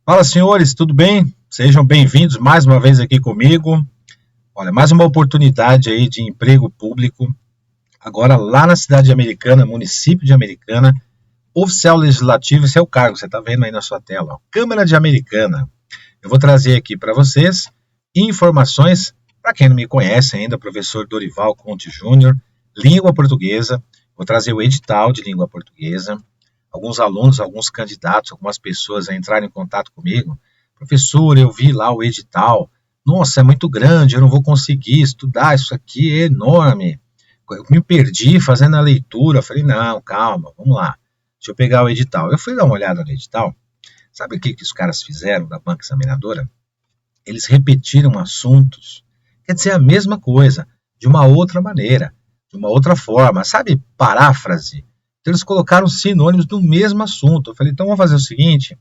Fala, senhores, tudo bem? Sejam bem-vindos mais uma vez aqui comigo. Olha, mais uma oportunidade aí de emprego público, agora lá na cidade de Americana, município de Americana, oficial legislativo, esse é o cargo, você está vendo aí na sua tela, ó, Câmara de Americana. Eu vou trazer aqui para vocês informações, para quem não me conhece ainda, professor Dorival Conte Júnior, língua portuguesa, vou trazer o edital de língua portuguesa, alguns alunos, alguns candidatos, algumas pessoas a entrarem em contato comigo. Professor, eu vi lá o edital. Nossa, é muito grande, eu não vou conseguir estudar, isso aqui é enorme. Eu me perdi fazendo a leitura. Eu falei, não, calma, vamos lá. Deixa eu pegar o edital. Eu fui dar uma olhada no edital. Sabe o que os caras fizeram da banca examinadora? Eles repetiram assuntos. Quer dizer, a mesma coisa, de uma outra maneira, de uma outra forma. Sabe, paráfrase? Então, eles colocaram sinônimos do mesmo assunto. Eu falei, então vamos fazer o seguinte,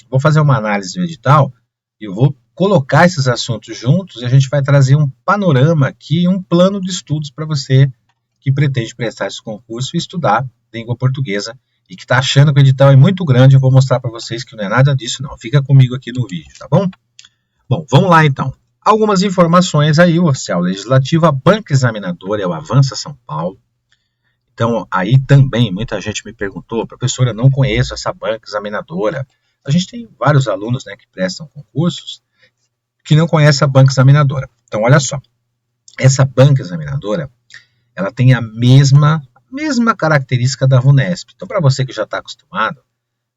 vou fazer uma análise do edital e eu vou colocar esses assuntos juntos e a gente vai trazer um panorama aqui, um plano de estudos para você que pretende prestar esse concurso e estudar língua portuguesa e que está achando que o edital é muito grande. Eu vou mostrar para vocês que não é nada disso não. Fica comigo aqui no vídeo, tá bom? Bom, vamos lá então. Algumas informações aí, o oficial legislativo, a banca examinadora é o Avança São Paulo. Então, aí também muita gente me perguntou, professor, eu não conheço essa banca examinadora. A gente tem vários alunos, né, que prestam concursos que não conhecem a banca examinadora. Então, olha só, essa banca examinadora, ela tem a mesma característica da VUNESP. Então, para você que já está acostumado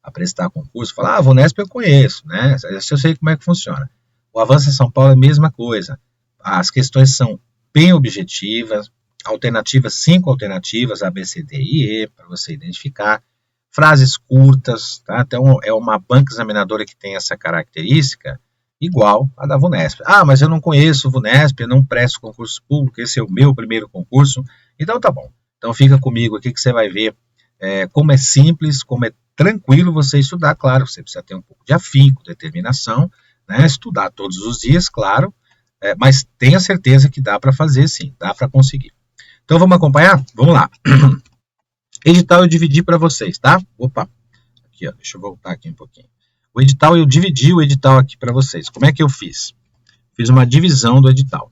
a prestar concurso, fala, a VUNESP eu conheço, né? Eu sei como é que funciona. O Avança São Paulo é a mesma coisa. As questões são bem objetivas, alternativas, 5 alternativas, A, B, C, D e E, para você identificar. Frases curtas, tá? Então, é uma banca examinadora que tem essa característica igual a da VUNESP. Ah, mas eu não conheço o VUNESP, eu não presto concurso público, esse é o meu primeiro concurso. Então, tá bom. Então, fica comigo aqui que você vai ver como é simples, como é tranquilo você estudar. Claro, você precisa ter um pouco de afinco, determinação, né? Estudar todos os dias, claro, mas tenha certeza que dá para fazer sim, dá para conseguir. Então vamos acompanhar? Vamos lá. Edital eu dividi para vocês, tá? Opa, aqui ó, deixa eu voltar aqui um pouquinho. O edital, eu dividi o edital aqui para vocês. Como é que eu fiz? Fiz uma divisão do edital.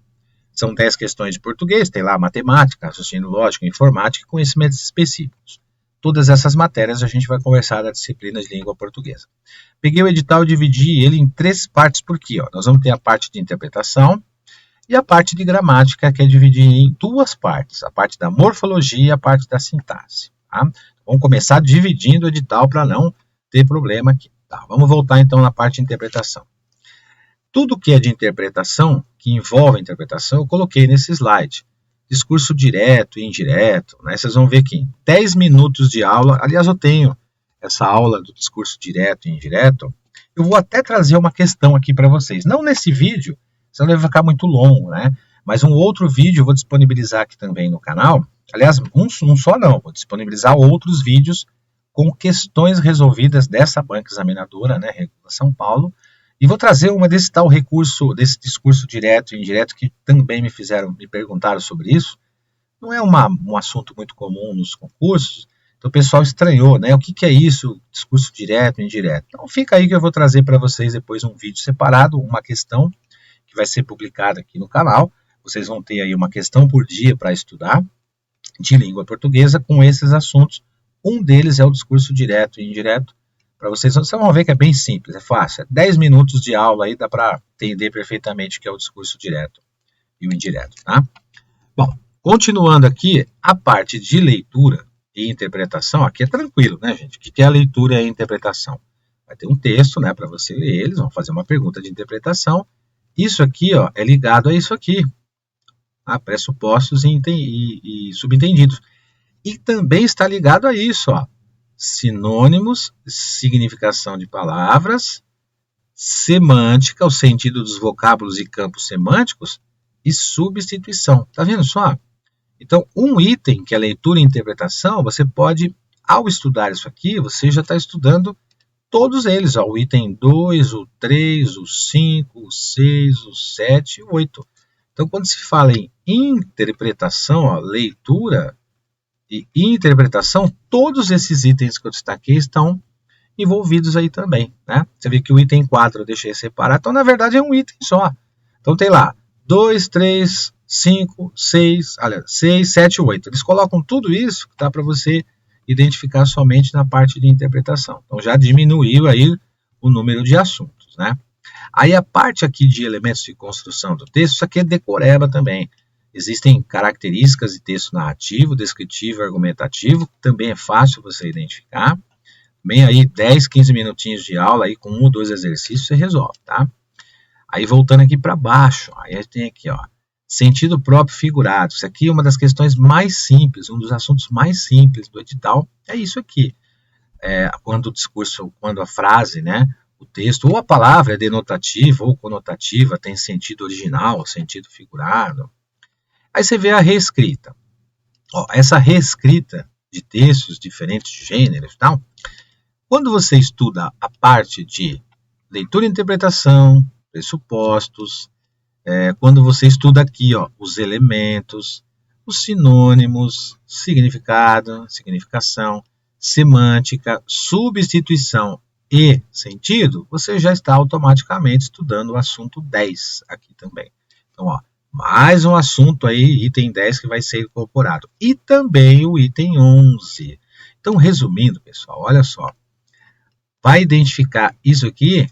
São 10 questões de português, tem lá matemática, raciocínio lógico, informática e conhecimentos específicos. Todas essas matérias a gente vai conversar da disciplina de língua portuguesa. Peguei o edital e dividi ele em 3 partes por aqui. Ó. Nós vamos ter a parte de interpretação e a parte de gramática, que é dividida em 2 partes. A parte da morfologia e a parte da sintaxe. Tá? Vamos começar dividindo o edital para não ter problema aqui. Tá, vamos voltar então na parte de interpretação. Tudo que é de interpretação, que envolve interpretação, eu coloquei nesse slide. Discurso direto e indireto, né? Vocês vão ver que em 10 minutos de aula, aliás, eu tenho essa aula do discurso direto e indireto, eu vou até trazer uma questão aqui para vocês. Não nesse vídeo, senão vai ficar muito longo, né? Mas um outro vídeo eu vou disponibilizar aqui também no canal. Aliás, um só não, vou disponibilizar outros vídeos com questões resolvidas dessa banca examinadora, né, São Paulo, e vou trazer uma desse tal recurso, desse discurso direto e indireto, que também me perguntaram sobre isso. Não é um assunto muito comum nos concursos, então o pessoal estranhou, né, o que é isso, discurso direto e indireto. Então fica aí que eu vou trazer para vocês depois um vídeo separado, uma questão que vai ser publicada aqui no canal. Vocês vão ter aí uma questão por dia para estudar de língua portuguesa com esses assuntos. Um deles é o discurso direto e indireto. Para vocês vão ver que é bem simples, é fácil. 10 minutos de aula aí dá para entender perfeitamente o que é o discurso direto e o indireto, tá? Bom, continuando aqui, a parte de leitura e interpretação, aqui é tranquilo, né, gente? O que é a leitura e a interpretação? Vai ter um texto, né, para você ler eles, vão fazer uma pergunta de interpretação. Isso aqui, ó, é ligado a isso aqui, tá? Pressupostos e subentendidos. E também está ligado a isso, ó. Sinônimos, significação de palavras, semântica, o sentido dos vocábulos e campos semânticos, e substituição. Tá vendo só? Então, um item que é leitura e interpretação, você pode, ao estudar isso aqui, você já está estudando todos eles, ó, o item 2, o 3, o 5, o 6, o 7 e o 8. Então, quando se fala em interpretação, ó, leitura e interpretação, todos esses itens que eu destaquei estão envolvidos aí também, né? Você vê que o item 4 eu deixei separado, então na verdade é um item só. Então tem lá 2, 3, 5, 6, olha, 6, 7, 8. Eles colocam tudo isso que dá para você identificar somente na parte de interpretação. Então já diminuiu aí o número de assuntos, né? Aí a parte aqui de elementos de construção do texto, isso aqui é decoreba também. Existem características de texto narrativo, descritivo e argumentativo, que também é fácil você identificar. Bem aí 10, 15 minutinhos de aula aí com 1 ou 2 exercícios você resolve, tá? Aí voltando aqui para baixo, aí a gente tem aqui, ó, sentido próprio figurado. Isso aqui é uma das questões mais simples, um dos assuntos mais simples do edital, é isso aqui. Quando o discurso, quando a frase, né, o texto, ou a palavra é denotativa ou conotativa, tem sentido original, sentido figurado. Aí você vê a reescrita. Ó, essa reescrita de textos diferentes de gêneros e tal, quando você estuda a parte de leitura e interpretação, pressupostos, quando você estuda aqui, ó, os elementos, os sinônimos, significado, significação, semântica, substituição e sentido, você já está automaticamente estudando o assunto 10 aqui também. Então, ó, mais um assunto aí, item 10, que vai ser incorporado. E também o item 11. Então, resumindo, pessoal, olha só. Vai identificar isso aqui,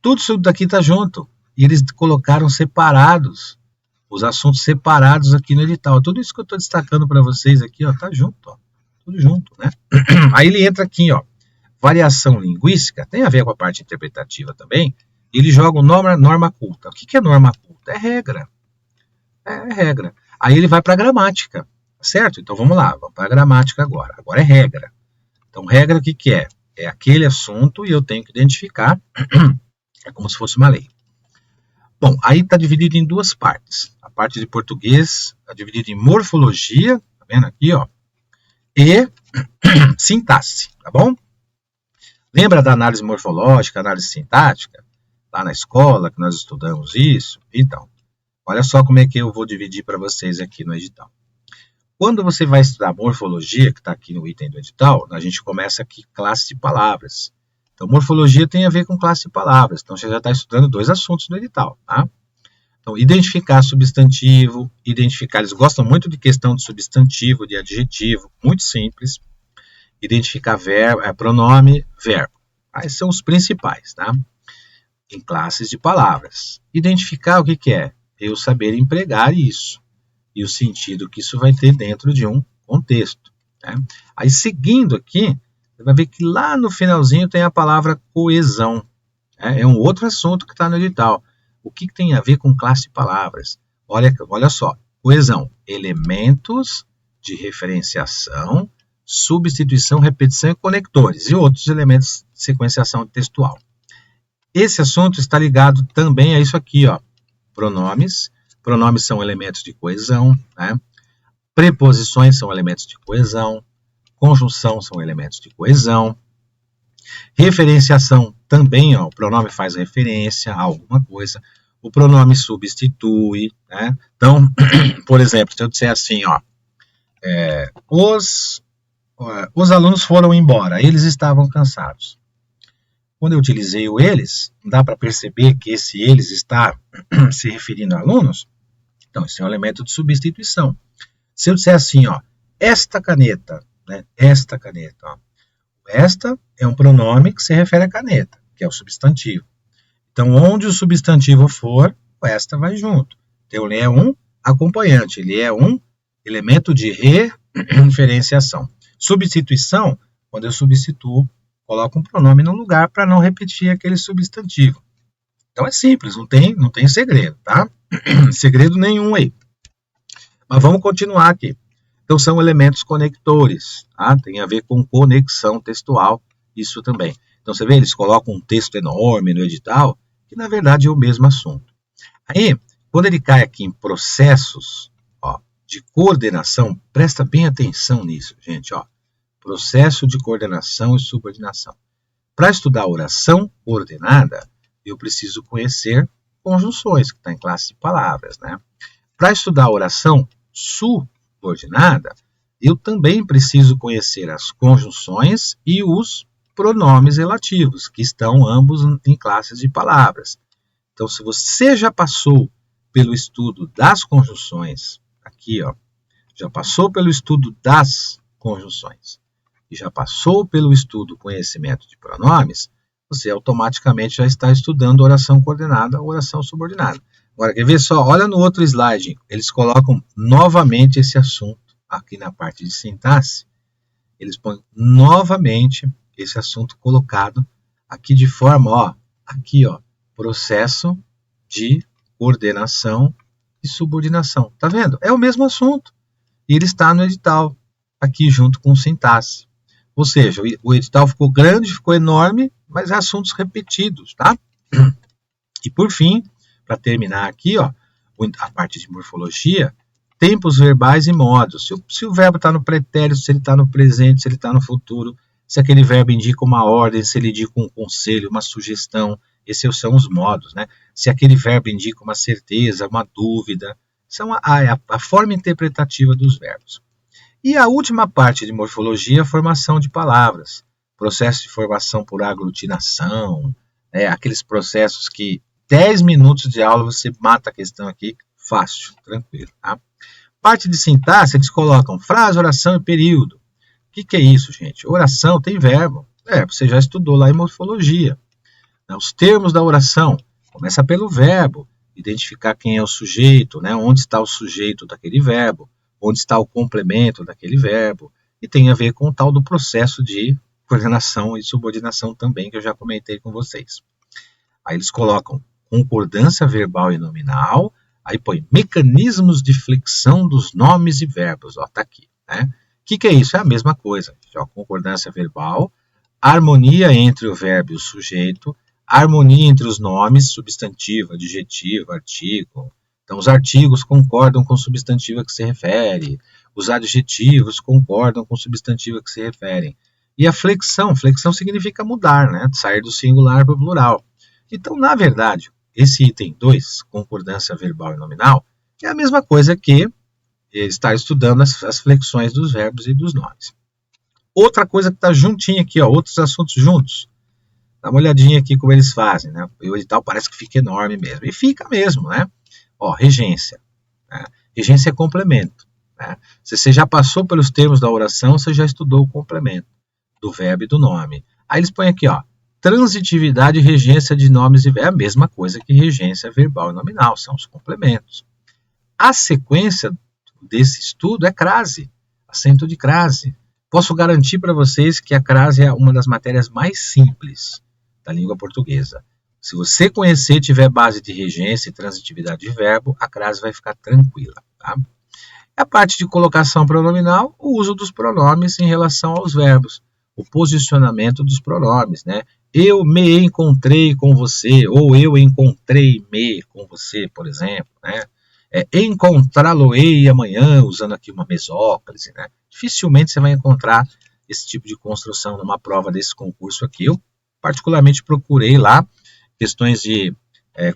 tudo isso daqui está junto. E eles colocaram separados, os assuntos separados aqui no edital. Tudo isso que eu estou destacando para vocês aqui, ó, tá junto, ó. Tudo junto, né? Aí ele entra aqui, ó. Variação linguística, tem a ver com a parte interpretativa também. Ele joga norma culta. O que é norma culta? É regra. É regra. Aí ele vai para a gramática, certo? Então vamos lá, vamos para a gramática agora. Agora é regra. Então regra o que é? É aquele assunto e eu tenho que identificar. É como se fosse uma lei. Bom, aí está dividido em duas partes. A parte de português está dividida em morfologia, tá vendo aqui, ó? E sintaxe, tá bom? Lembra da análise morfológica, análise sintática? Lá na escola que nós estudamos isso? Então, olha só como é que eu vou dividir para vocês aqui no edital. Quando você vai estudar morfologia, que está aqui no item do edital, a gente começa aqui classe de palavras. Então, morfologia tem a ver com classe de palavras. Então, você já está estudando 2 assuntos no edital, tá? Então, identificar substantivo, identificar, eles gostam muito de questão de substantivo, de adjetivo, muito simples. Identificar verbo, pronome, verbo. Esses são os principais, tá? Em classes de palavras. Identificar o que é? Eu saber empregar isso. E o sentido que isso vai ter dentro de um contexto. Né? Aí, seguindo aqui, você vai ver que lá no finalzinho tem a palavra coesão. É um outro assunto que está no edital. O que tem a ver com classe de palavras? Olha só. Coesão. Elementos de referenciação, substituição, repetição e conectores. E outros elementos de sequenciação textual. Esse assunto está ligado também a isso aqui, ó. Pronomes. Pronomes são elementos de coesão. Né? Preposições são elementos de coesão. Conjunção são elementos de coesão. Referenciação também, ó, o pronome faz referência a alguma coisa. O pronome substitui, né? Então, por exemplo, se eu disser assim, ó, os alunos foram embora, eles estavam cansados. Quando eu utilizei o eles, dá para perceber que esse eles está se referindo a alunos? Então, isso é um elemento de substituição. Se eu disser assim, ó, esta caneta, né? Esta caneta, ó. Esta é um pronome que se refere à caneta, que é o substantivo. Então, onde o substantivo for, o esta vai junto. Então, ele é um acompanhante, ele é um elemento de referenciação. Substituição, quando eu substituo, coloco um pronome no lugar para não repetir aquele substantivo. Então, é simples, não tem segredo, tá? Segredo nenhum aí. Mas vamos continuar aqui. Então, são elementos conectores, tá? Tem a ver com conexão textual, isso também. Então, você vê, eles colocam um texto enorme no edital, que na verdade é o mesmo assunto. Aí, quando ele cai aqui em processos, ó, de coordenação, presta bem atenção nisso, gente, ó. Processo de coordenação e subordinação. Para estudar a oração ordenada, eu preciso conhecer conjunções, que está em classe de palavras, né? Para estudar a oração subordinada, eu também preciso conhecer as conjunções e os pronomes relativos, que estão ambos em classes de palavras. Então, se você já passou pelo estudo das conjunções, aqui, ó, já passou pelo estudo das conjunções e já passou pelo estudo conhecimento de pronomes, você automaticamente já está estudando oração coordenada ou oração subordinada. Agora, quer ver só? Olha no outro slide, eles colocam novamente esse assunto aqui na parte de sintaxe, eles põem novamente esse assunto colocado aqui de forma, ó, aqui, ó, processo de coordenação e subordinação. Tá vendo? É o mesmo assunto. E ele está no edital, aqui junto com sintaxe. Ou seja, o edital ficou grande, ficou enorme, mas é assuntos repetidos, tá? E por fim, para terminar aqui, ó, a parte de morfologia, tempos verbais e modos. Se o verbo está no pretérito, se ele está no presente, se ele está no futuro, se aquele verbo indica uma ordem, se ele indica um conselho, uma sugestão, esses são os modos, né? Se aquele verbo indica uma certeza, uma dúvida, são a forma interpretativa dos verbos. E a última parte de morfologia é a formação de palavras, processo de formação por aglutinação, aqueles processos que 10 minutos de aula você mata a questão aqui, fácil, tranquilo, tá? Parte de sintaxe, eles colocam frase, oração e período. O que é isso, gente? Oração tem verbo. Você já estudou lá em morfologia. Os termos da oração, começa pelo verbo, identificar quem é o sujeito, né? Onde está o sujeito daquele verbo, onde está o complemento daquele verbo, e tem a ver com o tal do processo de coordenação e subordinação também, que eu já comentei com vocês. Aí eles colocam concordância verbal e nominal, aí põe mecanismos de flexão dos nomes e verbos, ó, tá aqui, né? O que é isso? É a mesma coisa, ó, concordância verbal, harmonia entre o verbo e o sujeito, harmonia entre os nomes, substantivo, adjetivo, artigo. Então, os artigos concordam com o substantivo a que se refere, os adjetivos concordam com o substantivo a que se referem. E a flexão significa mudar, né? Sair do singular para o plural. Então, na verdade, esse item 2, concordância verbal e nominal, é a mesma coisa que estar estudando as flexões dos verbos e dos nomes. Outra coisa que está juntinho aqui, ó, outros assuntos juntos. Dá uma olhadinha aqui como eles fazem, né? O edital parece que fica enorme mesmo. E fica mesmo, né? Ó, regência. Né? Regência é complemento. Né? Se você já passou pelos termos da oração, você já estudou o complemento do verbo e do nome. Aí eles põem aqui, ó, transitividade e regência de nomes e verbos. É a mesma coisa que regência verbal e nominal, são os complementos. A sequência desse estudo é crase, acento de crase. Posso garantir para vocês que a crase é uma das matérias mais simples da língua portuguesa. Se você conhecer, tiver base de regência e transitividade de verbo, a crase vai ficar tranquila. Tá? A parte de colocação pronominal, o uso dos pronomes em relação aos verbos, o posicionamento dos pronomes, né? Eu me encontrei com você, ou eu encontrei-me com você, por exemplo, né? Encontrá-lo-ei amanhã, usando aqui uma mesóclise, né? Dificilmente você vai encontrar esse tipo de construção numa prova desse concurso aqui. Eu particularmente procurei lá questões de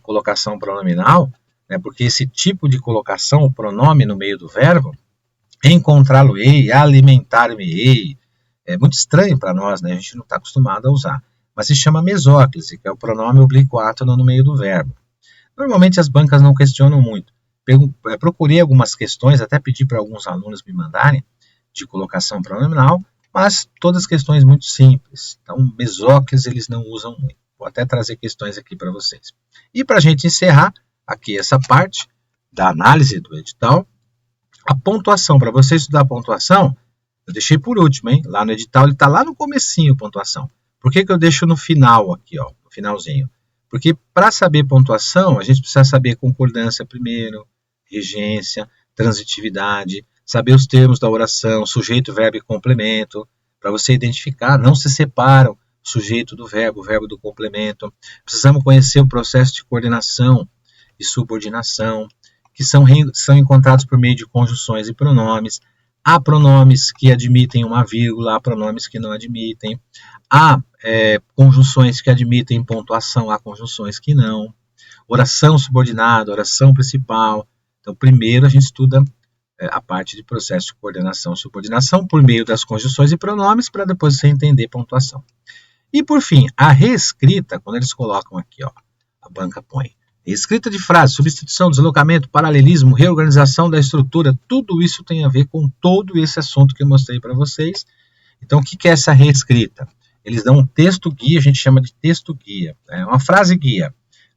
colocação pronominal, né? Porque esse tipo de colocação, o pronome no meio do verbo, encontrá-lo-ei, alimentar-me-ei, é muito estranho para nós, né? A gente não está acostumado a usar. Mas se chama mesóclise, que é o pronome oblíquo átono no meio do verbo. Normalmente as bancas não questionam muito. Procurei algumas questões, até pedi para alguns alunos me mandarem, de colocação pronominal, mas todas questões muito simples. Então, mesóclise eles não usam muito. Vou até trazer questões aqui para vocês. E para a gente encerrar aqui essa parte da análise do edital, a pontuação. Para você estudar a pontuação, eu deixei por último, hein? Lá no edital ele está lá no comecinho a pontuação. Por que eu deixo no final aqui, ó, no finalzinho? Porque para saber pontuação, a gente precisa saber concordância primeiro, regência, transitividade, saber os termos da oração, sujeito, verbo e complemento, para você identificar, não se separam o sujeito do verbo, o verbo do complemento. Precisamos conhecer o processo de coordenação e subordinação, que são encontrados por meio de conjunções e pronomes. Há pronomes que admitem uma vírgula, há pronomes que não admitem. Há conjunções que admitem pontuação, há conjunções que não. Oração subordinada, oração principal. Então, primeiro a gente estuda a parte de processo de coordenação e subordinação por meio das conjunções e pronomes, para depois você entender pontuação. E por fim, a reescrita, quando eles colocam aqui, ó, a banca põe reescrita de frase, substituição, deslocamento, paralelismo, reorganização da estrutura, tudo isso tem a ver com todo esse assunto que eu mostrei para vocês. Então, o que é essa reescrita? Eles dão um texto guia, a gente chama de texto guia, é uma frase guia.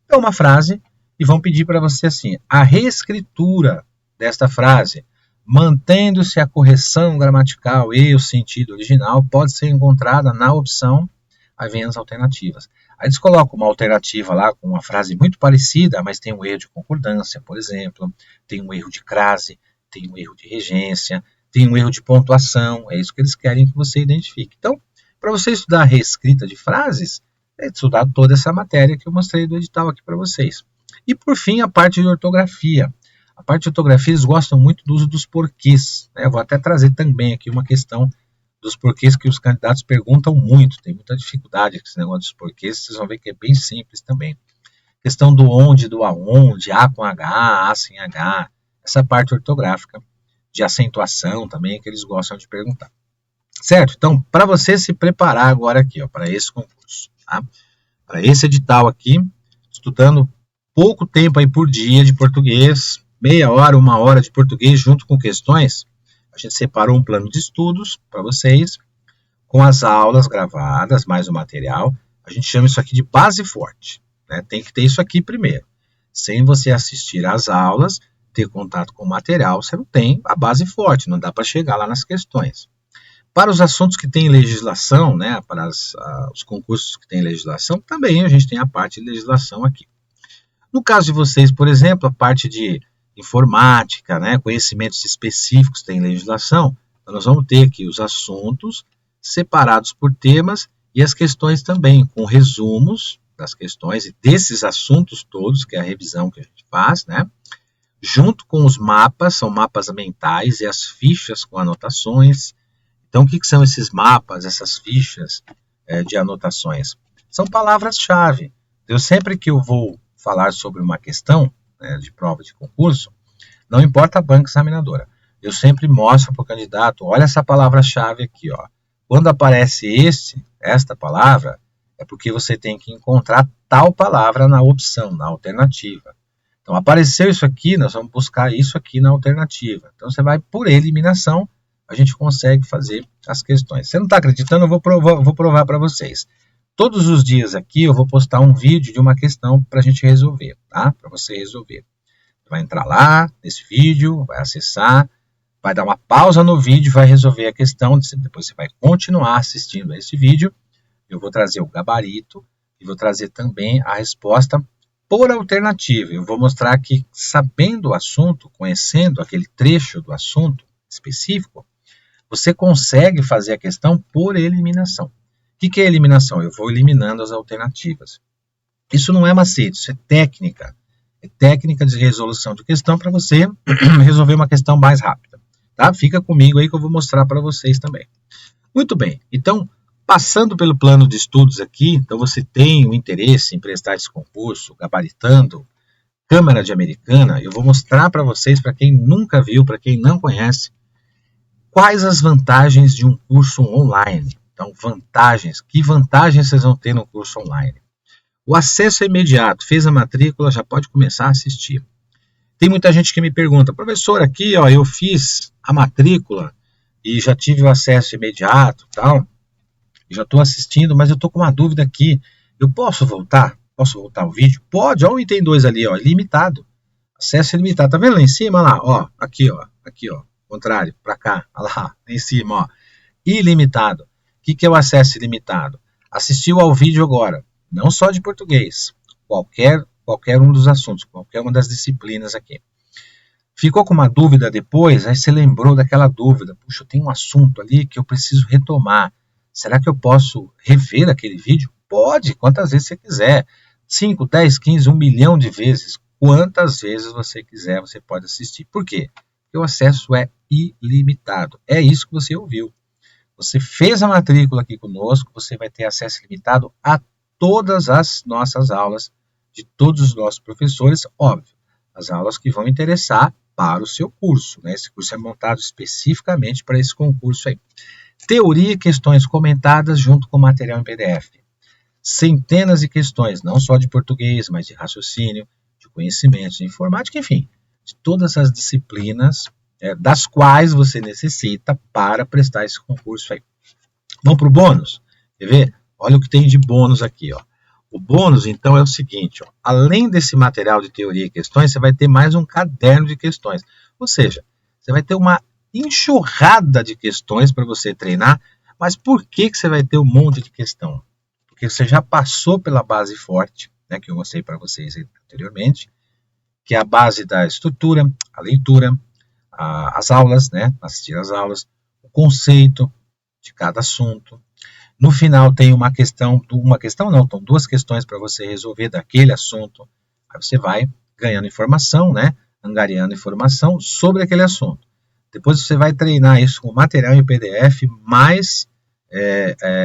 Então, uma frase e vão pedir para você assim, a reescritura desta frase, mantendo-se a correção gramatical e o sentido original, pode ser encontrada na opção, aí vem as alternativas. Aí eles colocam uma alternativa lá com uma frase muito parecida, mas tem um erro de concordância, por exemplo, tem um erro de crase, tem um erro de regência, tem um erro de pontuação, é isso que eles querem que você identifique. Então, para você estudar a reescrita de frases, é estudar toda essa matéria que eu mostrei do edital aqui para vocês. E por fim, a parte de ortografia. A parte de ortografia, eles gostam muito do uso dos porquês, né? Eu vou até trazer também aqui uma questão dos porquês que os candidatos perguntam muito, tem muita dificuldade com esse negócio dos porquês, vocês vão ver que é bem simples também. Questão do onde, do aonde, A com H, A sem H, essa parte ortográfica, de acentuação também, que eles gostam de perguntar. Certo? Então, para você se preparar agora aqui, para esse concurso, tá? Para esse edital aqui, estudando pouco tempo aí por dia de português, meia hora, uma hora de português junto com questões, a gente separou um plano de estudos para vocês, com as aulas gravadas, mais o material. A gente chama isso aqui de base forte, né? Tem que ter isso aqui primeiro. Sem você assistir às aulas, ter contato com o material, você não tem a base forte, não dá para chegar lá nas questões. Para os assuntos que têm legislação, né, para os concursos que têm legislação, também a gente tem a parte de legislação aqui. No caso de vocês, por exemplo, a parte de informática, né, conhecimentos específicos tem legislação, então nós vamos ter aqui os assuntos separados por temas e as questões também, com resumos das questões e desses assuntos todos, que é a revisão que a gente faz, né, junto com os mapas, são mapas mentais e as fichas com anotações. Então, o que são esses mapas, essas fichas de anotações? São palavras-chave. Eu sempre que eu vou falar sobre uma questão, né, de prova de concurso, não importa a banca examinadora, eu sempre mostro para o candidato, olha essa palavra-chave aqui, ó. Quando aparece esta palavra, é porque você tem que encontrar tal palavra na opção, na alternativa. Então, apareceu isso aqui, nós vamos buscar isso aqui na alternativa. Então, você vai por eliminação, a gente consegue fazer as questões. Você não está acreditando, eu vou provar para vocês. Todos os dias aqui eu vou postar um vídeo de uma questão para a gente resolver, tá? Para você resolver. Vai entrar lá nesse vídeo, vai acessar, vai dar uma pausa no vídeo, vai resolver a questão, depois você vai continuar assistindo a esse vídeo. Eu vou trazer o gabarito e vou trazer também a resposta por alternativa. Eu vou mostrar que, sabendo o assunto, conhecendo aquele trecho do assunto específico, você consegue fazer a questão por eliminação. O que é eliminação? Eu vou eliminando as alternativas. Isso não é macete, isso é técnica. É técnica de resolução de questão para você resolver uma questão mais rápida. Tá? Fica comigo aí que eu vou mostrar para vocês também. Muito bem, então, passando pelo plano de estudos aqui, então você tem o interesse em prestar esse concurso, gabaritando Câmara de Americana, eu vou mostrar para vocês, para quem nunca viu, para quem não conhece, quais as vantagens de um curso online. Então, vantagens. Que vantagens vocês vão ter no curso online? O acesso é imediato. Fez a matrícula, já pode começar a assistir. Tem muita gente que me pergunta, professor, aqui ó, eu fiz a matrícula e já tive o acesso imediato, tal, já estou assistindo, mas eu estou com uma dúvida aqui. Eu posso voltar? Posso voltar o vídeo? Pode, olha o item 2 ali, ó, limitado. Acesso ilimitado. Tá vendo lá em cima? Lá, ó, aqui, ó, contrário, para cá, olha lá, lá em cima, ó. Ilimitado. O que é o acesso ilimitado? Assistiu ao vídeo agora, não só de português, qualquer um dos assuntos, qualquer uma das disciplinas aqui. Ficou com uma dúvida depois, aí você lembrou daquela dúvida. Puxa, eu tenho um assunto ali que eu preciso retomar. Será que eu posso rever aquele vídeo? Pode, quantas vezes você quiser. 5, 10, 15, 1 milhão de vezes. Quantas vezes você quiser, você pode assistir. Por quê? Porque o acesso é ilimitado. É isso que você ouviu. Você fez a matrícula aqui conosco, você vai ter acesso ilimitado a todas as nossas aulas, de todos os nossos professores, óbvio. As aulas que vão interessar para o seu curso, né? Esse curso é montado especificamente para esse concurso aí. teoria e questões comentadas junto com material em PDF. Centenas de questões, não só de português, mas de raciocínio, de conhecimentos, de informática, enfim, de todas as disciplinas das quais você necessita para prestar esse concurso aí. Vamos para o bônus? Quer ver? Olha o que tem de bônus aqui, ó. O bônus, então, é o seguinte, ó, além desse material de teoria e questões, você vai ter mais um caderno de questões. Ou seja, você vai ter uma enxurrada de questões para você treinar. Mas por que você vai ter um monte de questão? Porque você já passou pela base forte, né, que eu mostrei para vocês anteriormente, que é a base da estrutura, a leitura, as aulas, né, assistir às aulas, o conceito de cada assunto. No final tem são duas questões para você resolver daquele assunto. Aí você vai ganhando informação, né, angariando informação sobre aquele assunto. Depois você vai treinar isso com material em PDF, mais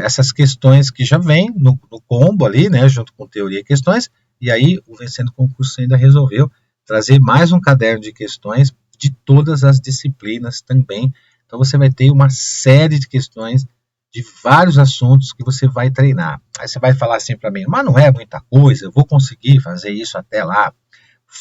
essas questões que já vêm no combo ali, né, junto com teoria e questões, e aí o Vencendo Concurso ainda resolveu trazer mais um caderno de questões de todas as disciplinas também. Então você vai ter uma série de questões de vários assuntos que você vai treinar. Aí você vai falar assim para mim, mas não é muita coisa, eu vou conseguir fazer isso até lá.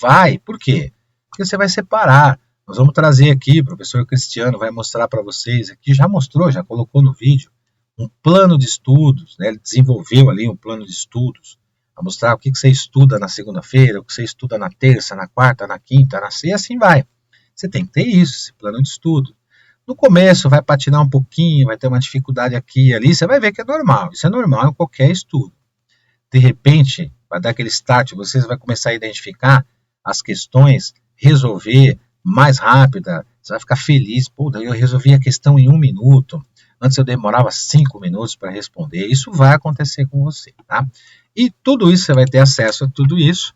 Vai, por quê? Porque você vai separar. Nós vamos trazer aqui, o professor Cristiano vai mostrar para vocês, aqui já mostrou, já colocou no vídeo, um plano de estudos, né? Ele desenvolveu ali um plano de estudos, para mostrar o que você estuda na segunda-feira, o que você estuda na terça, na quarta, na quinta, na sexta, e assim vai. Você tem que ter isso, esse plano de estudo. No começo vai patinar um pouquinho, vai ter uma dificuldade aqui e ali, você vai ver que é normal, isso é normal em qualquer estudo. De repente, vai dar aquele start, você vai começar a identificar as questões, resolver mais rápida, você vai ficar feliz, pô, daí eu resolvi a questão em 1 minuto, antes eu demorava 5 minutos para responder, isso vai acontecer com você, tá? E tudo isso, você vai ter acesso a tudo isso,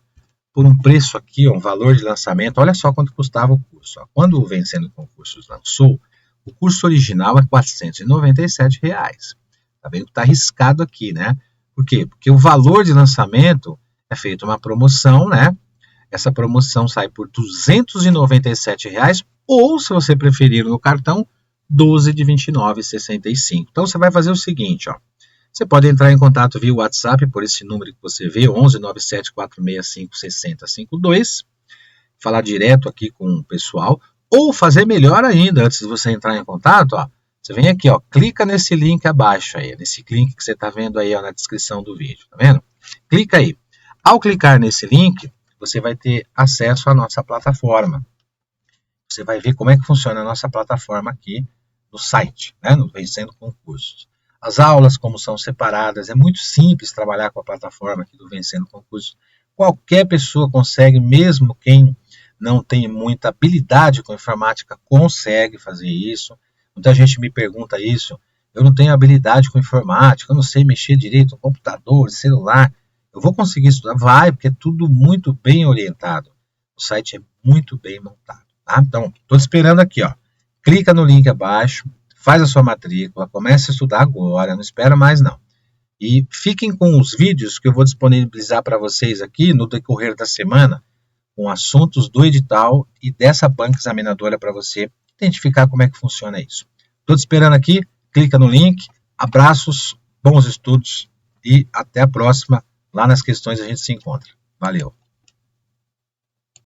por um preço aqui, um valor de lançamento, olha só quanto custava o curso. Ó. Quando o Vencendo Concursos lançou, o curso original é R$ 497. Tá vendo que está arriscado aqui, né? Por quê? Porque o valor de lançamento é feito uma promoção, né? Essa promoção sai por R$ 297, ou, se você preferir no cartão, 12 de R$ 29,65. Então, você vai fazer o seguinte, ó. Você pode entrar em contato via WhatsApp por esse número que você vê, 11 97 465 6052, falar direto aqui com o pessoal, ou fazer melhor ainda, antes de você entrar em contato, ó, você vem aqui, ó, clica nesse link abaixo aí, nesse link que você está vendo aí ó, na descrição do vídeo, tá vendo? Clica aí. Ao clicar nesse link, você vai ter acesso à nossa plataforma. Você vai ver como é que funciona a nossa plataforma aqui no site, né, no Vencendo Concursos. As aulas, como são separadas, é muito simples trabalhar com a plataforma aqui do Vencendo Concursos. Qualquer pessoa consegue, mesmo quem não tem muita habilidade com informática, consegue fazer isso. Muita gente me pergunta isso. Eu não tenho habilidade com informática, eu não sei mexer direito no computador, celular. Eu vou conseguir estudar? Vai, porque é tudo muito bem orientado. O site é muito bem montado. Tá? Então, estou esperando aqui. Ó. Clica no link abaixo. Faz a sua matrícula, comece a estudar agora, não espera mais não. E fiquem com os vídeos que eu vou disponibilizar para vocês aqui no decorrer da semana, com assuntos do edital e dessa banca examinadora para você identificar como é que funciona isso. Estou te esperando aqui, clica no link, abraços, bons estudos e até a próxima. Lá nas questões a gente se encontra. Valeu!